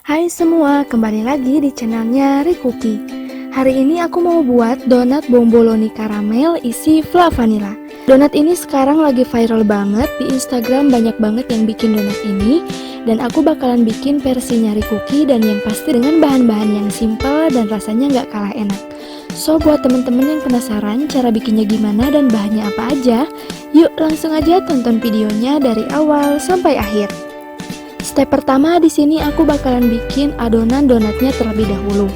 Hai semua, kembali lagi di channelnya Rikuki. Hari ini aku mau buat donat bomboloni karamel isi fla vanilla. Donat ini sekarang lagi viral banget, di Instagram banyak banget yang bikin donat ini. Dan aku bakalan bikin versinya Rikuki dan yang pasti dengan bahan-bahan yang simple dan rasanya nggak kalah enak. So buat temen-temen yang penasaran cara bikinnya gimana dan bahannya apa aja, yuk langsung aja tonton videonya dari awal sampai akhir. Step pertama di sini aku bakalan bikin adonan donatnya terlebih dahulu.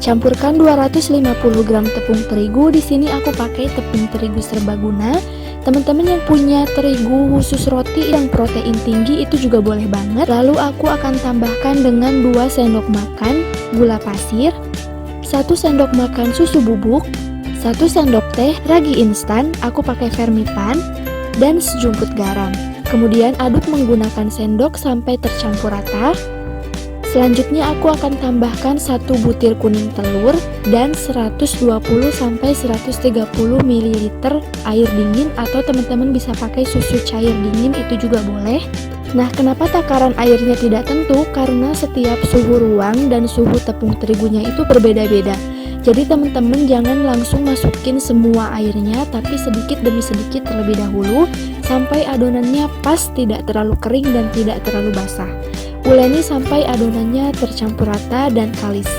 Campurkan 250 gram tepung terigu. Di sini aku pakai tepung terigu serbaguna. Teman-teman yang punya terigu khusus roti yang protein tinggi itu juga boleh banget. Lalu aku akan tambahkan dengan 2 sendok makan gula pasir, 1 sendok makan susu bubuk, 1 sendok teh ragi instan, aku pakai Vermipan, dan sejumput garam. Kemudian aduk menggunakan sendok sampai tercampur rata. Selanjutnya aku akan tambahkan 1 butir kuning telur dan 120-130 ml air dingin, atau teman-teman bisa pakai susu cair dingin, itu juga boleh. Nah, kenapa takaran airnya tidak tentu? Karena setiap suhu ruang dan suhu tepung terigunya itu berbeda-beda. Jadi teman-teman jangan langsung masukin semua airnya, tapi sedikit demi sedikit terlebih dahulu sampai adonannya pas, tidak terlalu kering dan tidak terlalu basah. Uleni sampai adonannya tercampur rata dan kalis.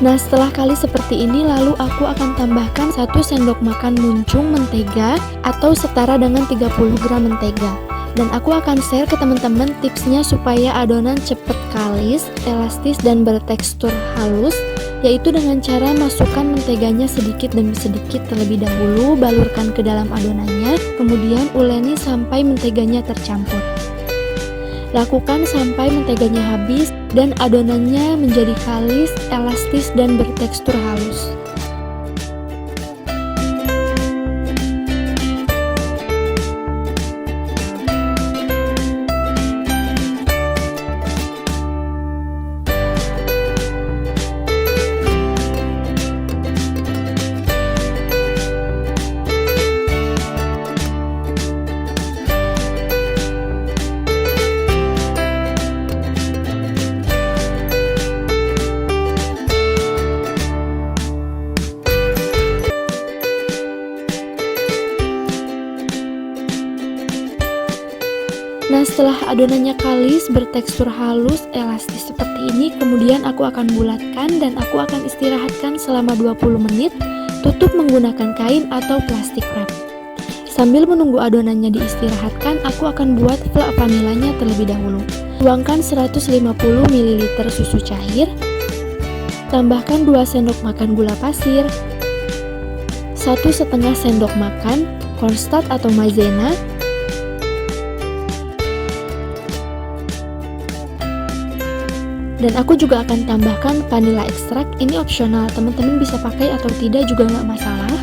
Nah, setelah kalis seperti ini, lalu aku akan tambahkan 1 sendok makan muncung mentega atau setara dengan 30 gram mentega. Dan aku akan share ke teman-teman tipsnya supaya adonan cepet kalis, elastis, dan bertekstur halus, yaitu dengan cara masukkan menteganya sedikit demi sedikit terlebih dahulu, balurkan ke dalam adonannya, kemudian uleni sampai menteganya tercampur. Lakukan sampai menteganya habis dan adonannya menjadi kalis, elastis, dan bertekstur halus. Nah, setelah adonannya kalis, bertekstur halus, elastis seperti ini, kemudian aku akan bulatkan dan aku akan istirahatkan selama 20 menit, tutup menggunakan kain atau plastik wrap. Sambil menunggu adonannya diistirahatkan, aku akan buat fla vanilanya terlebih dahulu. Tuangkan 150 ml susu cair, tambahkan 2 sendok makan gula pasir, 1,5 sendok makan cornstarch atau maizena, dan aku juga akan tambahkan vanilla ekstrak. Ini opsional, teman-teman bisa pakai atau tidak juga nggak masalah.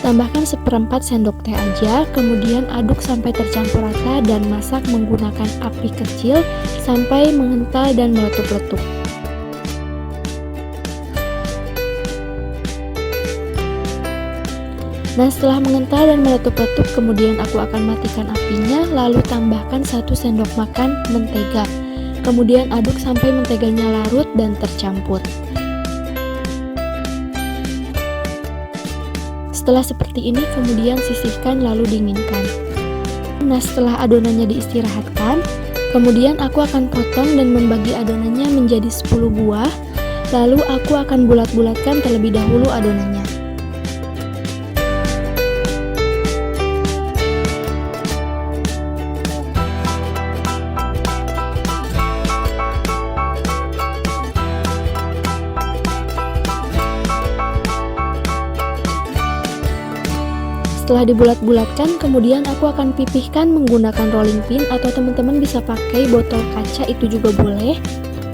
Tambahkan 1/4 sendok teh aja, kemudian aduk sampai tercampur rata dan masak menggunakan api kecil sampai mengental dan meletup-letup. Nah, setelah mengental dan meletup-letup, kemudian aku akan matikan apinya, lalu tambahkan 1 sendok makan mentega. Kemudian aduk sampai menteganya larut dan tercampur. Setelah seperti ini, kemudian sisihkan lalu dinginkan. Nah, setelah adonannya diistirahatkan, kemudian aku akan potong dan membagi adonannya menjadi 10 buah. Lalu aku akan bulat-bulatkan terlebih dahulu adonannya. Setelah dibulat-bulatkan, kemudian aku akan pipihkan menggunakan rolling pin atau teman-teman bisa pakai botol kaca, itu juga boleh.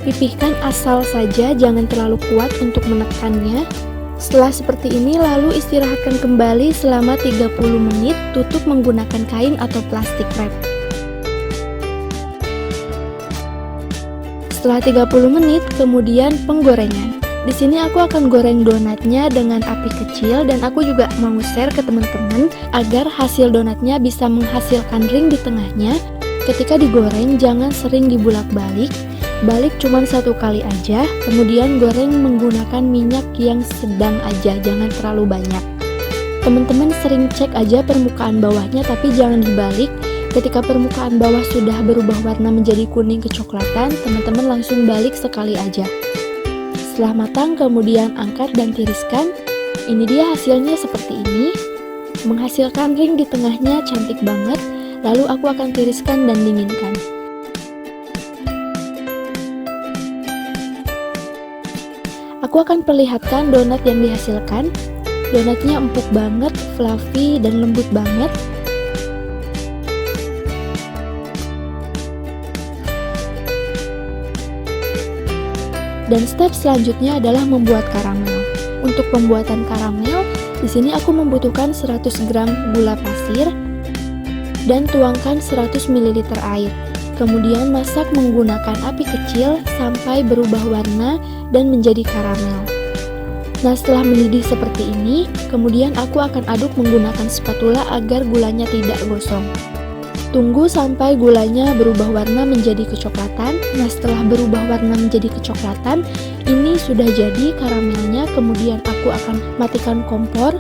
Pipihkan asal saja, jangan terlalu kuat untuk menekannya. Setelah seperti ini, lalu istirahatkan kembali selama 30 menit, tutup menggunakan kain atau plastik wrap. Setelah 30 menit, kemudian penggorengan. Di sini aku akan goreng donatnya dengan api kecil dan aku juga mau share ke teman-teman agar hasil donatnya bisa menghasilkan ring di tengahnya. Ketika digoreng jangan sering dibulak-balik, balik cuma 1 kali aja, kemudian goreng menggunakan minyak yang sedang aja, jangan terlalu banyak. Teman-teman sering cek aja permukaan bawahnya tapi jangan dibalik. Ketika permukaan bawah sudah berubah warna menjadi kuning kecoklatan, teman-teman langsung balik sekali aja. Setelah matang kemudian angkat dan tiriskan. Ini dia hasilnya seperti ini. Menghasilkan ring di tengahnya cantik banget. Lalu aku akan tiriskan dan dinginkan. Aku akan perlihatkan donat yang dihasilkan. Donatnya empuk banget, fluffy dan lembut banget. Dan step selanjutnya adalah membuat karamel. Untuk pembuatan karamel, di sini aku membutuhkan 100 gram gula pasir dan tuangkan 100 ml air. Kemudian masak menggunakan api kecil sampai berubah warna dan menjadi karamel. Nah, setelah mendidih seperti ini, kemudian aku akan aduk menggunakan spatula agar gulanya tidak gosong. Tunggu sampai gulanya berubah warna menjadi kecoklatan. Nah, setelah berubah warna menjadi kecoklatan, ini sudah jadi karamelnya. Kemudian aku akan matikan kompor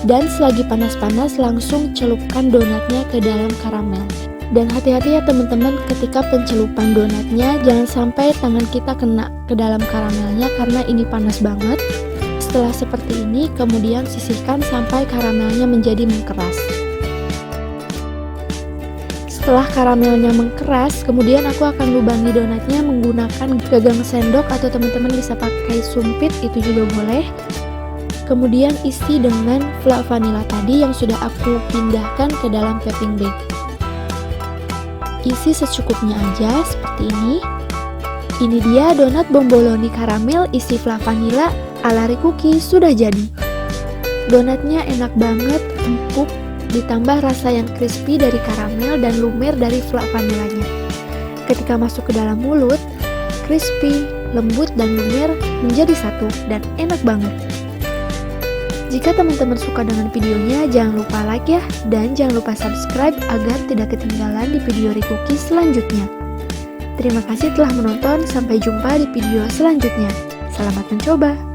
dan selagi panas-panas langsung celupkan donatnya ke dalam karamel. Dan hati-hati ya teman-teman, ketika pencelupan donatnya jangan sampai tangan kita kena ke dalam karamelnya karena ini panas banget. Setelah seperti ini, kemudian sisihkan sampai karamelnya menjadi mengkeras. Setelah karamelnya mengkeras, kemudian aku akan lubangi donatnya menggunakan gagang sendok atau teman-teman bisa pakai sumpit, itu juga boleh. Kemudian isi dengan fla vanila tadi yang sudah aku pindahkan ke dalam piping bag. Isi secukupnya aja seperti ini. Ini dia donat bomboloni karamel isi fla vanila ala Rikuki sudah jadi. Donatnya enak banget, empuk, ditambah rasa yang crispy dari karamel dan lumer dari fla vanilanya. Ketika masuk ke dalam mulut, crispy, lembut, dan lumer menjadi satu dan enak banget. Jika teman-teman suka dengan videonya, jangan lupa like ya, dan jangan lupa subscribe agar tidak ketinggalan di video Rikuki selanjutnya. Terima kasih telah menonton, sampai jumpa di video selanjutnya. Selamat mencoba!